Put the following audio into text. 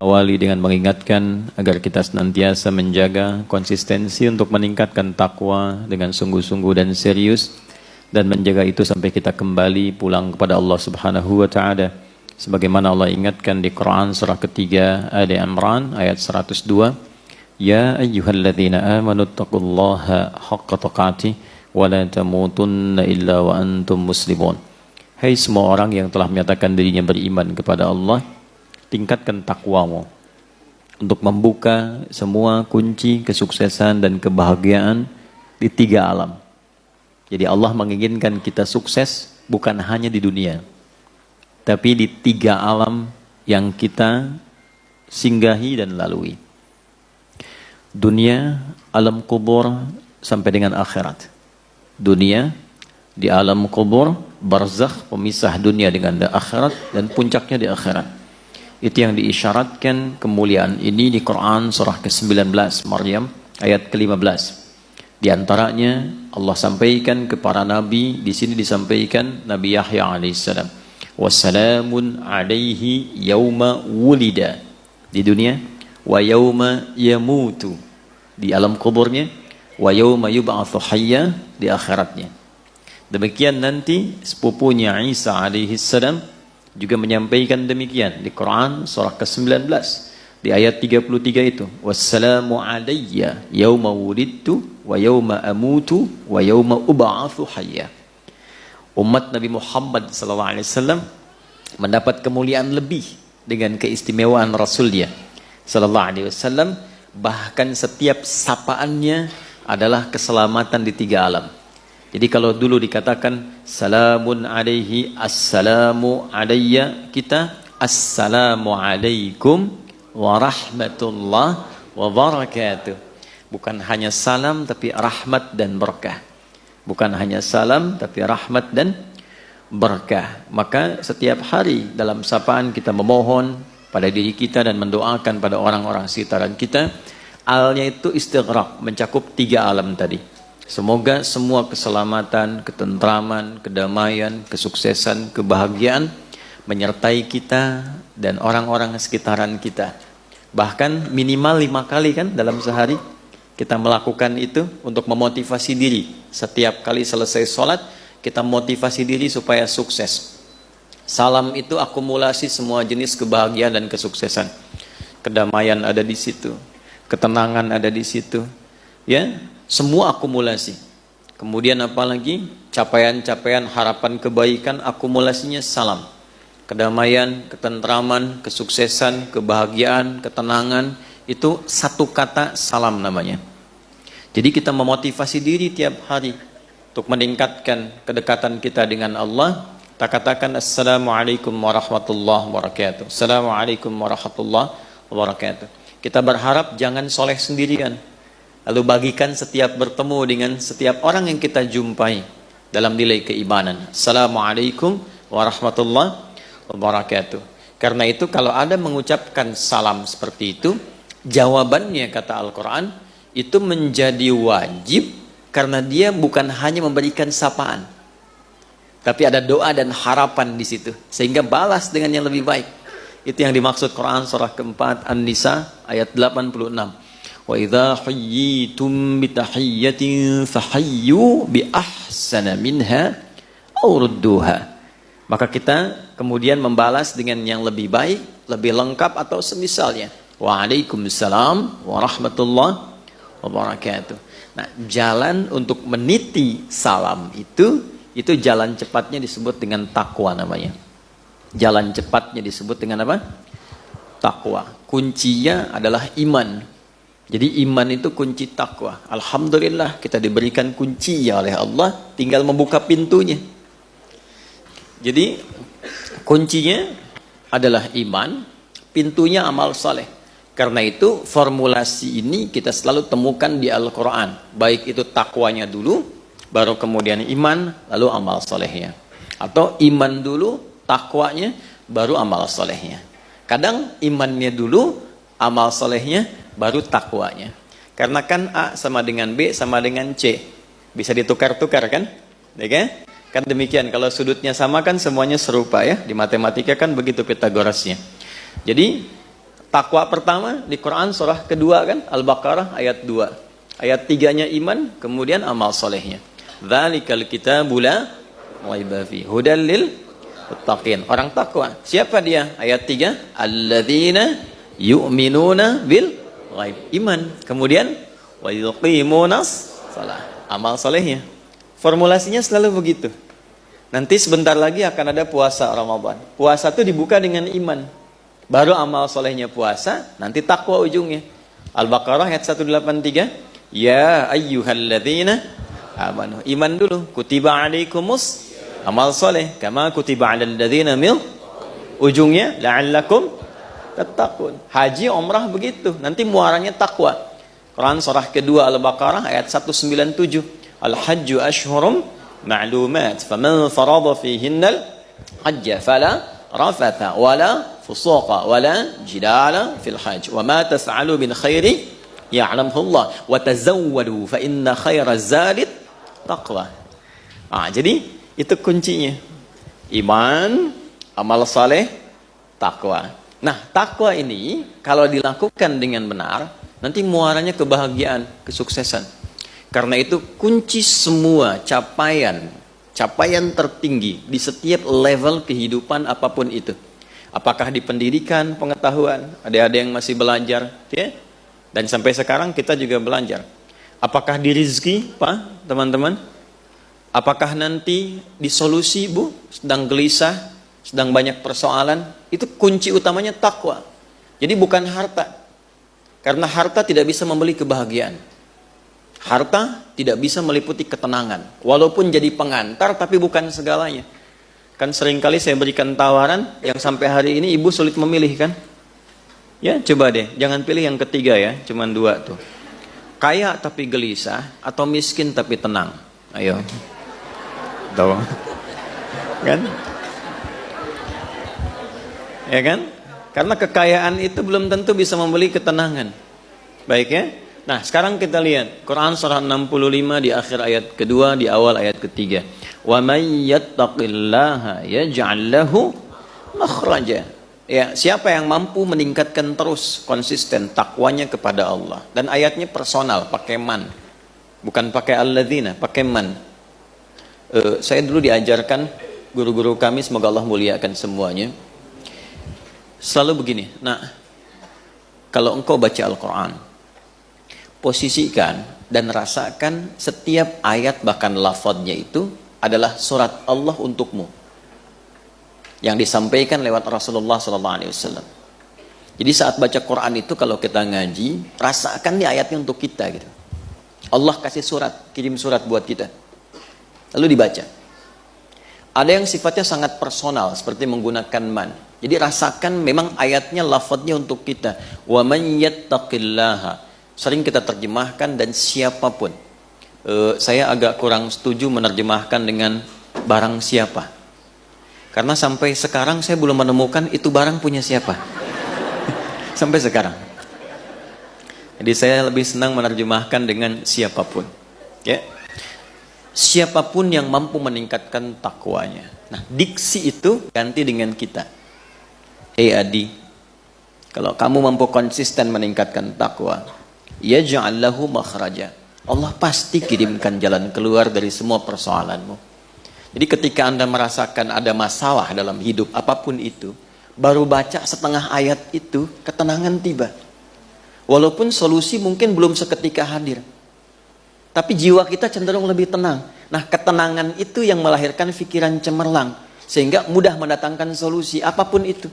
Awali dengan mengingatkan agar kita senantiasa menjaga konsistensi untuk meningkatkan takwa dengan sungguh-sungguh dan serius, dan menjaga itu sampai kita kembali pulang kepada Allah Subhanahu wa taala. Sebagaimana Allah ingatkan di Quran surah ketiga Ali Imran ayat 102, "Ya ayyuhalladzina amanu taqullaha haqqa tuqatih wa la tamutunna illa wa antum muslimun." Hai semua orang yang telah menyatakan dirinya beriman kepada Allah, tingkatkan takwamu untuk membuka semua kunci kesuksesan dan kebahagiaan di tiga alam. Jadi Allah menginginkan kita sukses bukan hanya di dunia, tapi di tiga alam yang kita singgahi dan lalui. Dunia, alam kubur, sampai dengan akhirat. Dunia, di alam kubur, barzakh, pemisah dunia dengan akhirat, dan puncaknya di akhirat. Itu yang diisyaratkan kemuliaan ini di Quran surah ke-19 Maryam ayat ke-15. Di antaranya Allah sampaikan ke para nabi, di sini disampaikan Nabi Yahya alaihissalam, wassalamun alaihi yauma wulida di dunia, wa yauma yamutu di alam kuburnya, wa yauma yub'atsu hayya di akhiratnya. Demikian nanti sepupunya Isa alaihissalam juga menyampaikan demikian di Quran surah ke-19 di ayat 33 itu, wassalamu alayya yauma wulidtu wa yauma amutu wa yauma ub'atsu hayya. Umat Nabi Muhammad sallallahu alaihi wasallam mendapat kemuliaan lebih dengan keistimewaan Rasulnya sallallahu alaihi wasallam, bahkan setiap sapaannya adalah keselamatan di tiga alam. Jadi kalau dulu dikatakan salamun alaihi, assalamu alayya, kita assalamu alaikum warahmatullah wabarakatuh. Bukan hanya salam tapi rahmat dan berkah. Bukan hanya salam tapi rahmat dan berkah. Maka setiap hari dalam sapaan kita memohon pada diri kita dan mendoakan pada orang-orang sekitaran kita. Alnya itu istighraq, mencakup tiga alam tadi. Semoga semua keselamatan, ketentraman, kedamaian, kesuksesan, kebahagiaan menyertai kita dan orang-orang sekitaran kita. Bahkan minimal 5 kali kan dalam sehari kita melakukan itu untuk memotivasi diri. Setiap kali selesai sholat kita motivasi diri supaya sukses. Salam itu akumulasi semua jenis kebahagiaan dan kesuksesan. Kedamaian ada di situ, ketenangan ada di situ, ya. Semua akumulasi. Kemudian apalagi capaian-capaian harapan kebaikan, akumulasinya salam. Kedamaian, ketentraman, kesuksesan, kebahagiaan, ketenangan, itu satu kata salam namanya. Jadi kita memotivasi diri tiap hari untuk meningkatkan kedekatan kita dengan Allah. Kita katakan assalamualaikum warahmatullahi wabarakatuh. Assalamualaikum warahmatullahi wabarakatuh. Kita berharap jangan soleh sendirian. Lalu bagikan setiap bertemu dengan setiap orang yang kita jumpai dalam nilai keimanan. Assalamualaikum warahmatullahi wabarakatuh. Karena itu kalau ada mengucapkan salam seperti itu, jawabannya kata Al-Quran, itu menjadi wajib karena dia bukan hanya memberikan sapaan. Tapi ada doa dan harapan di situ. Sehingga balas dengan yang lebih baik. Itu yang dimaksud Quran surah keempat An-Nisa ayat 86. Wa idza hayyitum bi tahiyyatin fahayyu bi ahsana minha aw rudduha. Maka kita kemudian membalas dengan yang lebih baik, lebih lengkap atau semisalnya. Waalaikumsalam warahmatullahi wabarakatuh. Nah, jalan untuk meniti salam itu jalan cepatnya disebut dengan takwa namanya. Jalan cepatnya disebut dengan apa? Takwa. Kuncinya adalah iman. Jadi iman itu kunci takwa. Alhamdulillah kita diberikan kunci oleh Allah, tinggal membuka pintunya. Jadi kuncinya adalah iman, pintunya amal saleh. Karena itu formulasi ini kita selalu temukan di Al-Quran. Baik itu takwanya dulu, baru kemudian iman, lalu amal salehnya. Atau iman dulu, takwanya, baru amal salehnya. Kadang imannya dulu, amal salehnya, baru takwanya. Karena kan A sama dengan B sama dengan C. Bisa ditukar-tukar kan? Ya kan? Kan demikian, kalau sudutnya sama kan semuanya serupa ya. Di matematika kan begitu Pitagorasnya. Jadi Takwa pertama di Quran surah kedua kan, Al-Baqarah ayat 2. Ayat 3-nya iman, kemudian amal solehnya. Dzalikal kitabu la raiba fi hudal lil muttaqin. Orang takwa. Siapa dia? Ayat 3, alladzina yu'minuna bil ghaib. Iman. Kemudian wa yuqimunas shalah. Amal solehnya. Formulasinya selalu begitu. Nanti sebentar lagi akan ada puasa Ramadan. Puasa itu dibuka dengan iman. Baru amal solehnya puasa, nanti takwa ujungnya. Al-Baqarah ayat 183. Ya ayyuhalladzina amanu. Iman dulu. Kutiba alaikumus amal soleh. Kama kutiba alal ladzina min. Ujungnya la'allakum tattaqun. Haji, umrah begitu. Nanti muaranya takwa. Quran surah kedua Al-Baqarah ayat 197. Al-hajju ashhurum ma'lumat. Faman farada fihinnal hajja fala rafatha wala fusuqa wala jidala fil hajj. Wa ma taf'alu min khairi ya'lamhu Allah. Wa tazawwadu fa inna khairaz zadi taqwa. Jadi itu kuncinya. Iman, amal saleh, takwa. Nah, takwa ini kalau dilakukan dengan benar, nanti muaranya kebahagiaan, kesuksesan. Karena itu kunci semua capaian tertinggi di setiap level kehidupan apapun itu. Apakah di pendidikan, pengetahuan, ada yang masih belajar, ya? Dan sampai sekarang kita juga belajar. Apakah di rezeki, Pak, teman-teman? Apakah nanti di solusi, Bu, sedang gelisah, sedang banyak persoalan? Itu kunci utamanya takwa. Jadi bukan harta. Karena harta tidak bisa membeli kebahagiaan. Harta tidak bisa meliputi ketenangan. Walaupun jadi pengantar, tapi bukan segalanya. Kan seringkali saya berikan tawaran, yang sampai hari ini ibu sulit memilih kan? Ya, coba deh, jangan pilih yang ketiga ya, cuman 2 tuh. Kaya tapi gelisah, atau miskin tapi tenang. Ayo. Tahu? Kan? Ya kan? Karena kekayaan itu belum tentu bisa membeli ketenangan. Baik ya? Nah, sekarang kita lihat Quran surah 65 di akhir ayat kedua, di awal ayat ketiga. Wa may yattaqillaha yaj'al lahu makhraja. Ya, siapa yang mampu meningkatkan terus konsisten takwanya kepada Allah. Dan ayatnya personal, pakai man. Bukan pakai alladzina, pakai man. Saya dulu diajarkan guru-guru kami, semoga Allah muliakan semuanya. Selalu begini, nah, kalau engkau baca Al-Quran, posisikan dan rasakan setiap ayat bahkan lafadznya itu adalah surat Allah untukmu yang disampaikan lewat Rasulullah SAW. Jadi saat baca Quran itu kalau kita ngaji, rasakan nih ayatnya untuk kita gitu. Allah kasih surat, kirim surat buat kita, lalu dibaca. Ada yang sifatnya sangat personal seperti menggunakan man. Jadi rasakan memang ayatnya lafadznya untuk kita. Wa man yattaqillaha. Sering kita terjemahkan dan siapapun. Saya agak kurang setuju menerjemahkan dengan barang siapa. Karena sampai sekarang saya belum menemukan itu barang punya siapa. Sampai sekarang. Jadi saya lebih senang menerjemahkan dengan siapapun. Ya. Siapapun yang mampu meningkatkan takwanya. Nah, diksi itu ganti dengan kita. Hei Adi, kalau kamu mampu konsisten meningkatkan takwa, yaj'al lahu makhraja. Allah pasti kirimkan jalan keluar dari semua persoalanmu. Jadi ketika Anda merasakan ada masalah dalam hidup apapun itu, baru baca setengah ayat itu, ketenangan tiba. Walaupun solusi mungkin belum seketika hadir. Tapi jiwa kita cenderung lebih tenang. Nah, ketenangan itu yang melahirkan pikiran cemerlang. Sehingga mudah mendatangkan solusi apapun itu.